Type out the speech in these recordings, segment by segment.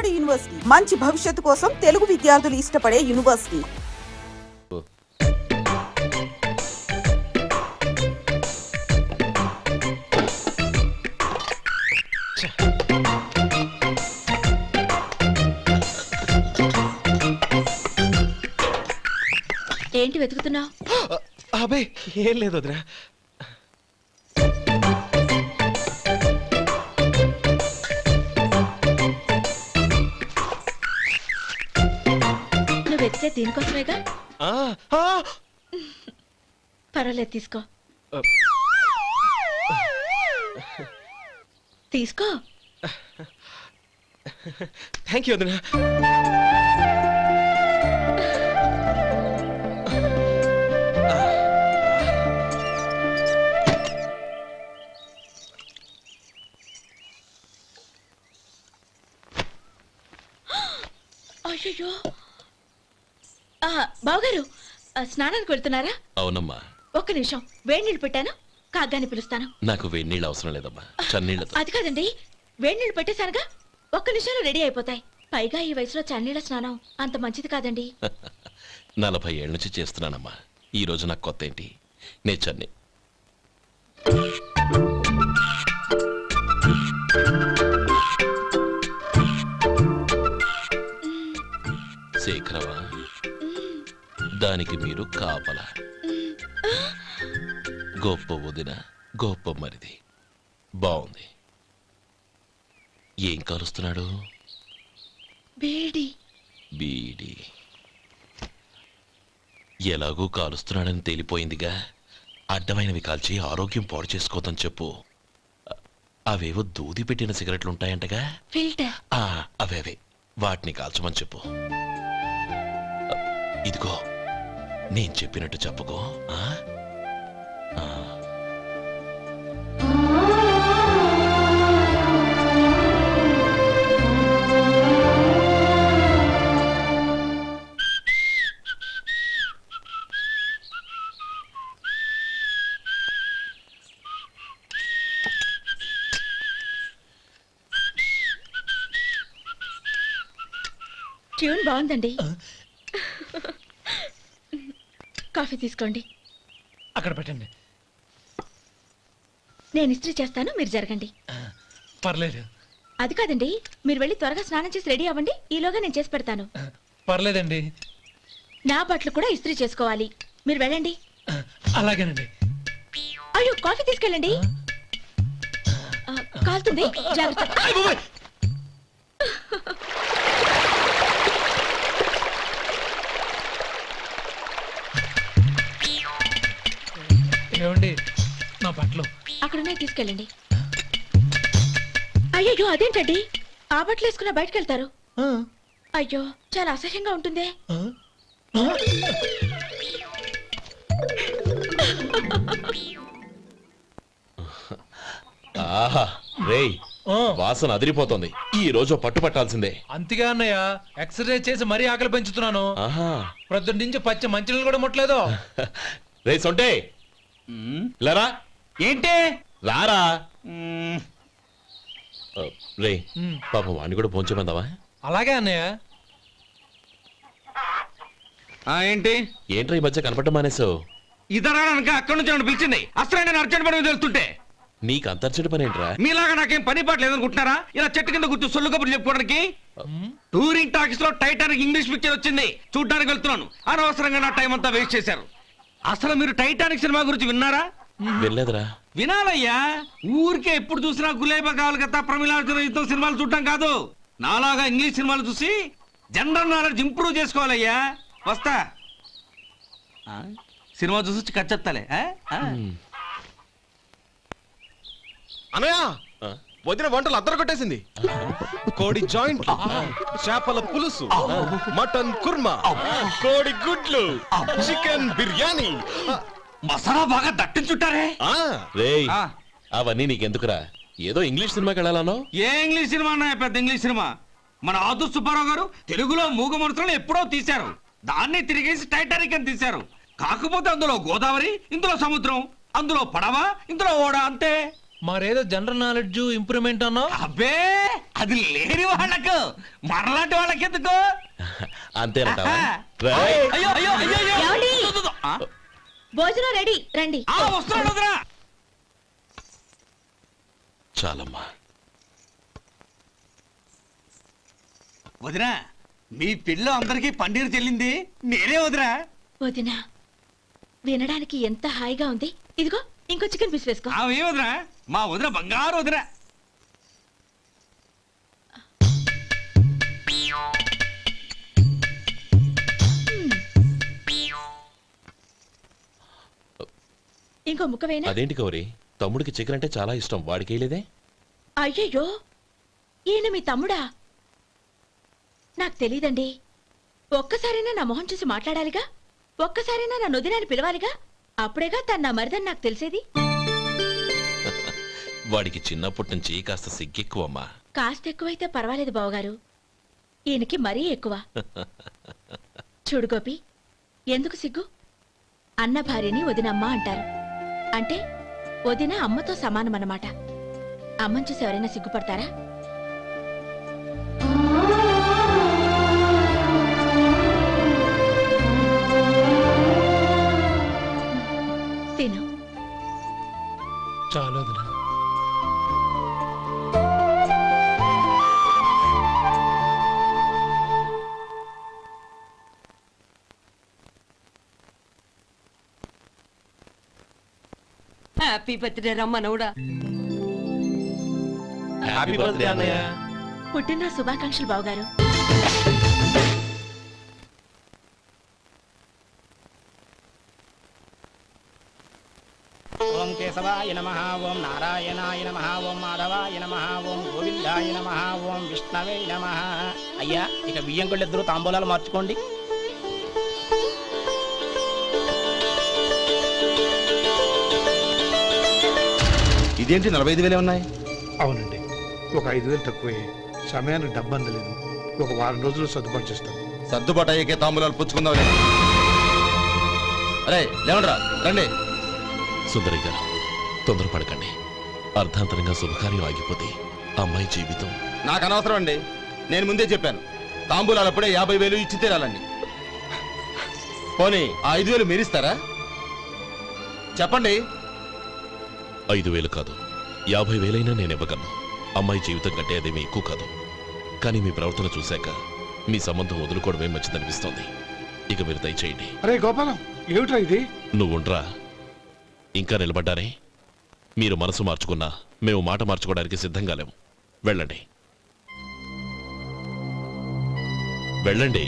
నాడు యూనివర్సిటీ మంచి భవిష్యత్తు కోసం తెలుగు విద్యార్థులు ఇష్టపడే యూనివర్సిటీ. ఏంటి వెతుకుతున్నావు? అబే ఏం లేదు వదినా. నువ్వు వెతికే దీనికోసమేగా. పర్వాలేదు, తీసుకో తీసుకో. థ్యాంక్ యూ వదినా. అయ్యో, బావగారు స్నానానికి వెళ్తున్నారా? అవునమ్మా. ఒక్క నిమిషం, వేడి నీళ్ళు పెట్టాను, కాగ్గాని పిలుస్తాను. నాకు వేడి నీళ్ళు అవసరం లేదమ్మా, చన్నీళ్ళతో. అది కాదండి, వేడి నీళ్ళు పెట్టేశానుగా, ఒక్క నిమిషంలో రెడీ అయిపోతాయి. పైగా ఈ వయసులో చన్నీళ్ళ స్నానం అంత మంచిది కాదండి. 40 ఏళ్ళ నుంచి చేస్తున్నానమ్మా. ఈ రోజు నాకు కొత్త ఏంటి? నే చన్ని. శేఖరవా, దానికి మీరు కాపల. గొప్ప వదిన, గొప్ప మరిది. బాగుంది. ఏం కాలుస్తున్నాడు? బీడి. బీడి ఎలాగూ కాలుస్తున్నాడని తేలిపోయిందిగా. అడ్డమైనవి కాల్చి ఆరోగ్యం పాడు చేసుకోదని చెప్పు. అవేవో దూది పెట్టిన సిగరెట్లు ఉంటాయంటగా, ఫిల్టర్. అవే వాటిని కాల్చమని చెప్పు. ఇదిగో, నేను చెప్పినట్టు చెప్పుకో. ట్యూన్ బాగుందండి. కాఫీ తీసుకోండి. అక్కడ పెట్టండి. నేను ఇస్త్రీ చేస్తాను, మీరు జరగండి. పర్లేదు. అది కాదండి, మీరు వెళ్ళి త్వరగా స్నానం చేసి రెడీ అవ్వండి, ఈలోగా నేను చేసి పెడతాను. పర్లేదండి. నా బట్టలు కూడా ఇస్త్రీ చేసుకోవాలి, మీరు వెళ్ళండి. అలాగేనండి. అయ్యో, కాఫీ తీసుకెళ్ళండి. కాలుతుంది, జాగ్రత్త. ఏమండి, నా బట్టలు అక్కడనే తీసుకెళ్ళండి. అయ్యో, అదేంటండి, ఆ బట్టలు వేసుకున్న బయటకు వెళ్తారు? అయ్యో, చాలా అసహ్యంగా ఉంటుంది. ఆహా రేయ్, వాసన అదిరిపోతుంది. ఈ రోజు పట్టు పట్టాల్సిందే. అంతగా అన్నయ్య, ఎక్సర్సైజ్ చేసి మరీ ఆకలి పెంచుతున్నాను. ప్రొద్దున నుంచి పచ్చి మంచినీళ్ళు కూడా ముట్టలేదు. రే సొంటే, లేరా. ఏంటి? రారా. రే పాపం వాణ్ణి కూడా భోంచమందావా? అలాగే అన్నయ్య. ఏంటి ఏంట్రా ఈ మధ్య కనపడటం మానేసావు? ఇదనక అక్కడి నుంచి నన్ను పిలిచింది. అసలు నేను అర్జెంట్ పని తెలుస్తుంటే నీకు అంతర్చడి పని ఏంట్రా? మీలాగా నాకేం పని పాట లేదనుకుంటున్నారా? ఇలా చెట్టు కింద కూర్చో సొల్లు కబుర్లు చెప్పుకోవడానికి. టూరింగ్ టాకీస్ లో టైటానిక్ ఇంగ్లీష్ పిక్చర్ వచ్చింది, చూడ్డానికి వెళ్తున్నాను. అనవసరంగా నా టైం అంతా వేస్ట్ చేశారు. అసలు మీరు టైటానిక్ సినిమా గురించి విన్నారా? వెళ్ళలేదురా. వినాలయ్యా. ఊరికే ఎప్పుడు చూసినా గులేబా కావాలి కదా, ప్రమిళార్జున యుద్ధం సినిమాలు చూడటం కాదు. నాలాగా ఇంగ్లీష్ సినిమాలు చూసి జనరల్ నాలెడ్జ్ ఇంప్రూవ్ చేసుకోవాలయ్యా. వస్తా. సినిమా చూసి కచ్చెత్తాలే. అనయ్య, వదిన వంటలు అద్దరు కొట్టేసింది. కోడి జాయింట్, చేపల పులుసు, మటన్ కుర్మా, కోడి గుడ్లు, చికెన్ బిర్యానీ, మసాలా బాగా దట్టించుంటారే. రేయ్, అవన్నీ నీకెందుకురా? ఏదో ఇంగ్లీష్ సినిమాకి వెళ్ళాలనో. ఏ ఇంగ్లీష్ సినిమా అన్నా? పెద్ద ఇంగ్లీష్ సినిమా. మన ఆదు సుబ్బారావు గారు తెలుగులో మూగ మనుషులను ఎప్పుడో తీశారు. దాన్ని తిరిగేసి టైటానిక్ అని తీశారు. కాకపోతే అందులో గోదావరి, ఇందులో సముద్రం, అందులో పడవ, ఇందులో ఓడ, అంతే. మరేదో జనరల్ నాలెడ్జ్ ఇంప్రూవ్మెంట్ అన్నావు. అబ్బే అది లేని వాళ్ళకు మరలాంటి వాళ్ళకి ఎందుకు? అంతేనంటావా? ఆహా. రేయ్, అయ్యో అయ్యో అయ్యో అయ్యో. ఏమండి? ఆ? భోజనం రెడీ, రండి. వస్తున్నాడు వదరా. చాలమ్మా. వదినా మీ పిల్ల అందరికీ పన్నీరు చెల్లింది నేనే వదినా. వదినా, వినడానికి ఎంత హాయిగా ఉంది. ఇదిగో ఇంకో చికెన్ పీస్ వేసుకో. ఏ వదినా? మా వదిన బంగారు వదినా. ఇంకో ముక్క వేయనా? అదేంటి గౌరీ, తమ్ముడికి చికెన్ అంటే చాలా ఇష్టం, వాడికి వేయలేదే? అయ్యయ్యో, ఈయన మీ తమ్ముడా? నాకు తెలీదండి. ఒక్కసారైనా నా మొహం చూసి మాట్లాడాలిగా, ఒక్కసారైనా నా నొదినాన్ని పిలవాలిగా, అప్పుడేగా తన నా మరిదని నాకు తెలిసేది. వాడికి చిన్నప్పటి నుంచి కాస్త సిగ్గెక్కువమ్మా. కాస్త ఎక్కువైతే పర్వాలేదు బావగారు, ఈయనకి మరీ ఎక్కువ. చూడు గోపి, ఎందుకు సిగ్గు? అన్న భార్యని వదినమ్మ అంటారు. అంటే వదిన అమ్మతో సమానమన్నమాట. అమ్మని చూసి ఎవరైనా సిగ్గుపడతారా? తిను. చాలు వదినా. హ్యాపీ బర్త్డే రమ్మనవుడా. హ్యాపీ బర్త్డే అన్నయ్య. పుట్టిన శుభాకాంక్షలు బావగారు. ఓం కేశవాయ నమః, ఓం నారాయణాయ నమః, ఓం మాధవాయ నమః, ఓం గోవిందాయ నమః, ఓం విష్ణవే నమః. అయ్యా, ఇక బియ్యం కొళ్ళిద్దరూ తాంబూలాలు మార్చుకోండి. ఇదేంటి 45,000 ఉన్నాయి? అవునండి, ఒక 5,000 తక్కువే. సమయానికి డబ్బు అందలేదు. ఒక వారం రోజులు సర్దుబాటు చేస్తాం. సర్దుబాటు అయ్యకే తాంబూలాలు పుచ్చుకుందాం. అరే లేవండ్రా, రండి. సుందరి గారు, తొందరపడకండి. అర్ధాంతరంగా శుభకార్యం ఆగిపోతే అమ్మాయి జీవితం. నాకు అనవసరం అండి, నేను ముందే చెప్పాను. తాంబూలాలు అప్పుడే 50,000 ఇచ్చి తీరాలండి. పోనీ ఆ 5,000 మీరిస్తారా? చెప్పండి. 5,000 కాదు, 50,000 నేను ఇవ్వగలను. అమ్మాయి జీవితం కంటే అదేమీ ఎక్కువ కాదు. కానీ మీ ప్రవర్తన చూశాక మీ సంబంధం వదులుకోవడమే మంచిదనిపిస్తోంది. ఇక మీరు దయచేయండి. అరే గోపాలం, ఏమిట్రా ఇది? నువ్వుండ్రా. ఇంకా నిలబడ్డారే? మీరు మనసు మార్చుకున్నా మేము మాట మార్చుకోవడానికి సిద్ధంగా లేము. వెళ్ళండి, వెళ్ళండి.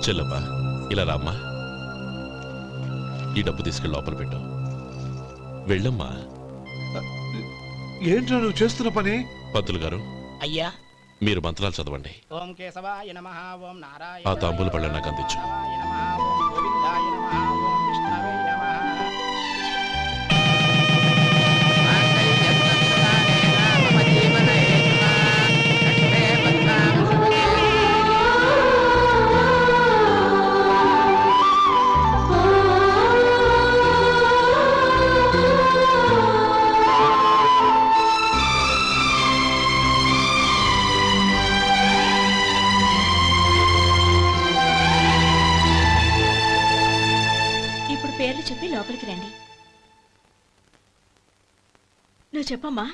చెల్లప్ప, ఇలా రామ్మా. ఈ డబ్బు తీసుకెళ్ళి లోపల పెట్టు. వెళ్ళమ్మా. ఏంట్రా నువ్వు చేస్తున్న పని? పంతులు గారు, అయ్యా, మీరు మంత్రాలు చదవండి. ఓం కేశవాయ నమః, ఓం నారాయణ. ఆ తాంబూల పళ్ళ నాకు అందించు. ఓం గోవిందాయ నమః, ఓం విష్ణవే నమః. ఇప్పుడు పేర్లు చెప్పి లోపలికి రండి. నువ్వు చెప్పమ్మా.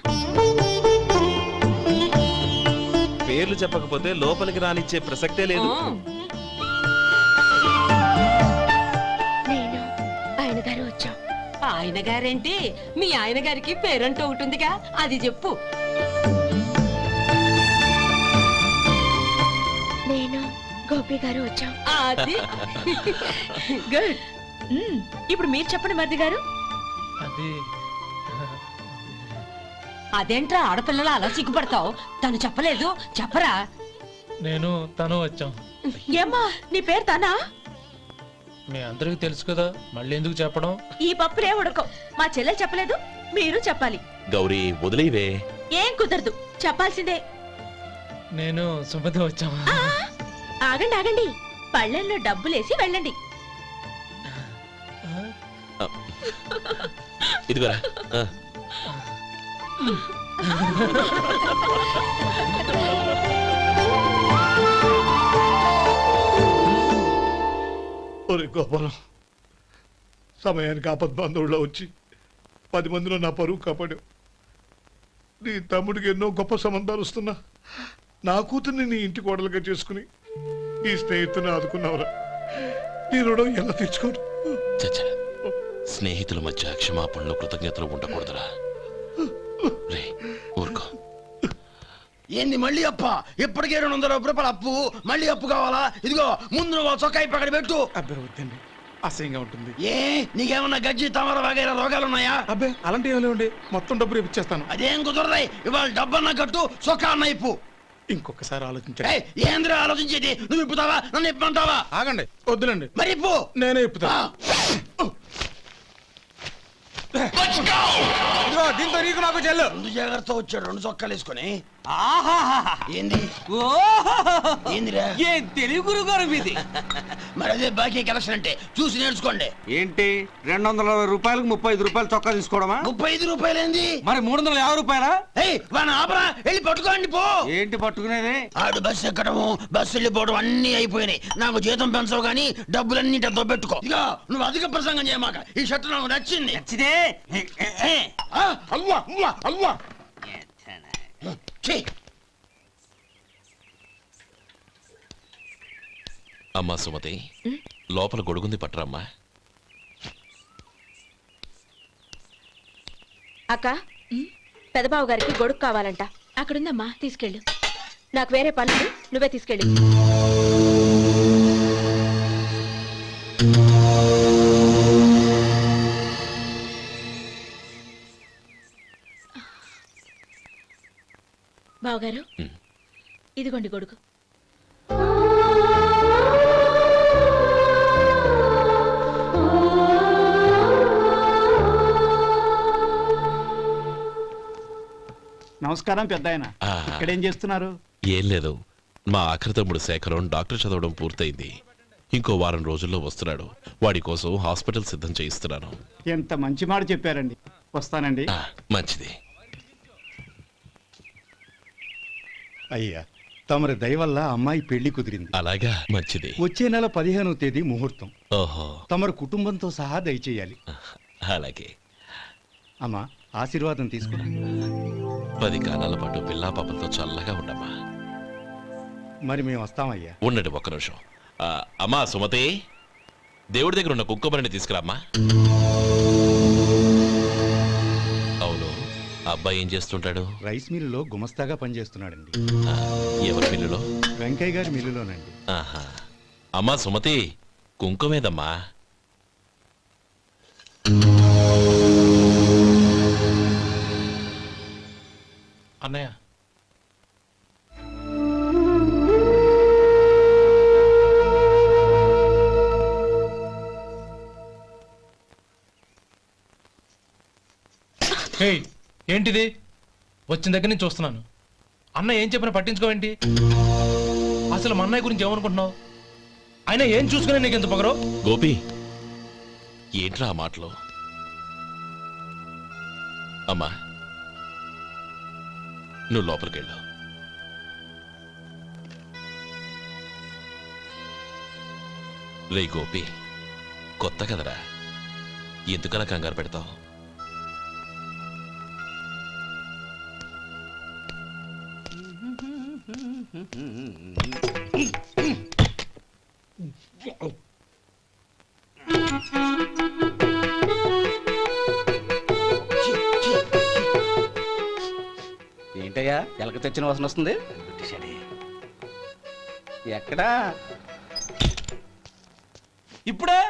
పేర్లు చెప్పకపోతే లోపలికి రానిచ్చే ప్రసక్తే లేదు. నేను ఆయన గారు వచ్చాం. ఆయన గారేంటి, మీ ఆయన గారికి పేరంటూ ఒకటి ఉందిగా, అది చెప్పు. నేను గోపి గారు వచ్చాం. అది గుడ్. ఇప్పుడు మీరు చెప్పండి మరిది గారు. అది అదేంట్రా ఆడపిల్లలు అలా సిగ్గుపడతావు? తను చెప్పలేదు, చెప్పరా. నేను తను వచ్చాం. ఏమ్మా, నీ పేరు తానా? మీ అందరికి తెలుసు కదా, మళ్ళీ ఎందుకు చెప్పడం? ఈ పప్పులే ఉడకం. మా చెల్లెలు చెప్పలేదు, మీరు చెప్పాలి. గౌరీ, వదిలేవే. ఏం కుదరదు, చెప్పాల్సిందే. నేను సుమతి వచ్చాం. ఆ, ఆగండి ఆగండి, పళ్ళెంలో డబ్బులేసి వెళ్ళండి. ఇదిగోరా ఆ. ఒరే గోపాలం, సమయానికి ఆపద్బాంధవుల్లో వచ్చి 10 మందిలో నా పరువు కాపాడావు. నీ తమ్ముడికి ఎన్నో గొప్ప సంబంధాలు వస్తున్నా నా కూతుర్ని నీ ఇంటి కోడలుగా చేసుకుని ఈ స్నేహితుని ఆదుకున్నావురా. నీ రుణం ఎలా తీర్చుకోరు? చచ్చా, స్నేహితుల మధ్య క్షమాపణలు కృతజ్ఞతలు ఉండకూడదురా. రే ఊరుకో. ఏంది మళ్ళీ అప్ప? ఇప్పటికే 200 రూపాయల అప్పు, మళ్ళీ అప్పు కావాలా? ఇదిగో ముందు నువ్వు చొక్కా పక్కన పెట్టు. అబ్బాయి వద్దండి, అసహ్యంగా ఉంటుంది. ఏ నీకేమన్నా గజ్జి తమర వగైరా రోగాలున్నాయా? అబ్బాయి అలాంటి ఏమి లేవండి, మొత్తం డబ్బు రేపు ఇచ్చేస్తాను. అదేం కుదరదాయి. ఇవాళ డబ్బన్నా కట్టు, చొక్కా అన్న ఇప్పు. ఇంకొకసారి ఆలోచించండి. ఏయ్, ఏందిరా ఆలోచించేది? నువ్వు ఇప్పుతావా, నన్ను ఇప్పమంటావా? ఆగండి, వద్దులండి, మరి ఇప్పు. నేనే ఇప్పుతా. ఇదిగో, దీంతో నీకు నాకు చెల్లు. ముందు జాగ్రత్త వచ్చాడు 2 చొక్కాలు వేసుకొని. ఏంది ఏందిరా? ఏం తెలుగు గురుగారు మీది? మరి అదే బాకీ కలెక్షన్ అంటే చూసి నేర్చుకోండి. ఏంటి 220 రూపాయలకు 35 రూపాయలు చొక్కా తీసుకోవడమా? 35 రూపాయలు ఏంది? మరి 350 రూపాయలా? ఏయ్ వాడిని ఆపరా, వెళ్ళి పట్టుకోండి పో. ఏంటి పట్టుకునేది? ఆడు బస్సు ఎక్కడము, బస్సు వెళ్ళిపోవడం అన్ని అయిపోయినాయి. నాకు జీతం పెంచవు గానీ డబ్బులన్నీ దొబ్బెట్టుకో. ఇక నువ్వు అధిక ప్రసంగం చేయమాక. ఈ షర్ట్ నాకు నచ్చింది. నచ్చితే అల్వా అల్వా అల్వా. ఛీ. అమ్మా సుమతి, లోపల గొడుగుంది పట్టరమ్మా. అక్క పెదబాబు గారికి గొడుగు కావాలంట. అక్కడుందమ్మా, తీసుకెళ్ళు. నాకు వేరే పనులు, నువ్వే తీసుకెళ్ళి. బావగారు, ఇదిగోండి గొడుగు. నమస్కారం పెద్ద ఆయన. ఆ. ఇక్కడేం చేస్తున్నారు? ఏం లేదు, మా ఆఖరి తమ్ముడు శేఖరం డాక్టర్ చదవడం పూర్తయింది. ఇంకో వారం రోజుల్లో వస్తున్నాడు. వాడి కోసం హాస్పిటల్ సిద్ధం చేయిస్తున్నాను. ఎంత మంచి మాట చెప్పారండి. వస్తానండి. ఆ, మంచిది. అయ్యా, తమరి దయ వల్ల అమ్మాయి పెళ్లి కుదిరింది. అలాగా, మంచిది. వచ్చే నెల 15వ తేదీ ముహూర్తం. ఓహో, తమరు కుటుంబంతో సహా దయచేయాలి. అలాగే. అమ్మా, ఆశీర్వాదం తీసుకురా. 10 కాలాల పాటు పిల్లా పాపలతో చల్లగా ఉండమ్మా. మరి మేము వస్తామయ్యా. ఉండండి ఒక్క నిమిషం. అమ్మా సుమతి, దేవుడి దగ్గర ఉన్న కుంకుమని తీసుకురామ్మా. అవును, అబ్బాయి ఏం చేస్తుంటాడు? రైస్ మిల్లులో గుమస్తాగా పనిచేస్తున్నాడండి. ఆ, ఎవరి మిల్లులో? వెంకయ్య గారి మిల్లులోనండి. ఆహా. అమ్మా సుమతి, కుంకుమేదమ్మా. అన్నయ్య, ఏయ్, ఏంటిది? వచ్చిన దగ్గర నుంచి చూస్తున్నాను. అన్న ఏం చెప్పినా పట్టించుకోవేంటి? అసలు మా అన్నయ్య గురించి ఏమనుకుంటున్నావు? ఆయన ఏం చూసుకునే నీకు ఎంత పొగరు? గోపి, ఏంట్రా ఆ మాటలు? అమ్మా, నువ్వు లోపలికెళ్ళు. రే గోపి, కొత్త కదరా, ఎందుకలా కంగారు పెడతావు? ఏంటయ్యా, ఎలక తెచ్చిన వాసన వస్తుంది? ఎక్కడా? ఇప్పుడే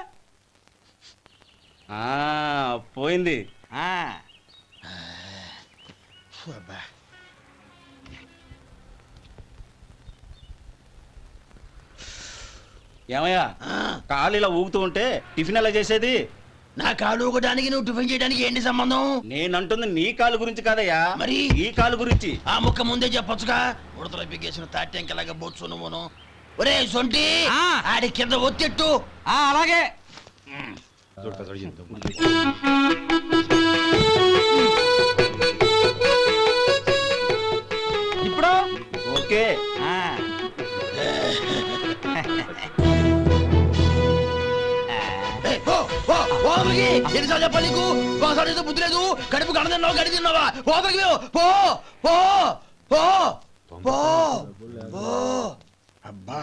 పోయింది. ఏమయ్యా, కాలు ఇలా ఊగుతూ ఉంటే టిఫిన్ ఎలా చేసేది? నా కాలు ఊగడానికి నువ్వు టిఫిన్ చేయడానికి ఏంటి సంబంధం? నేనంటుంది నీ కాలు గురించి కాదయ్యా, మరి ఈ కాలు గురించి. ఆ ముక్క ముందే చెప్పొచ్చుగా. ఉడతలో బిగ్గేసిన తాట్యంకలాగా బొచ్చు నువ్వును. ఒరే సొంటి, ఆడి కింద ఒత్తెట్టు. అలాగే. ఓకే ఆ. ఎన్నిసార్లు చెప్పాలి నీకు ఒకసారి బుద్ధి లేదు కడుపు గడ తిన్నావు గడి తిన్నావా పోతలకి పో పో పో పో పో అబ్బా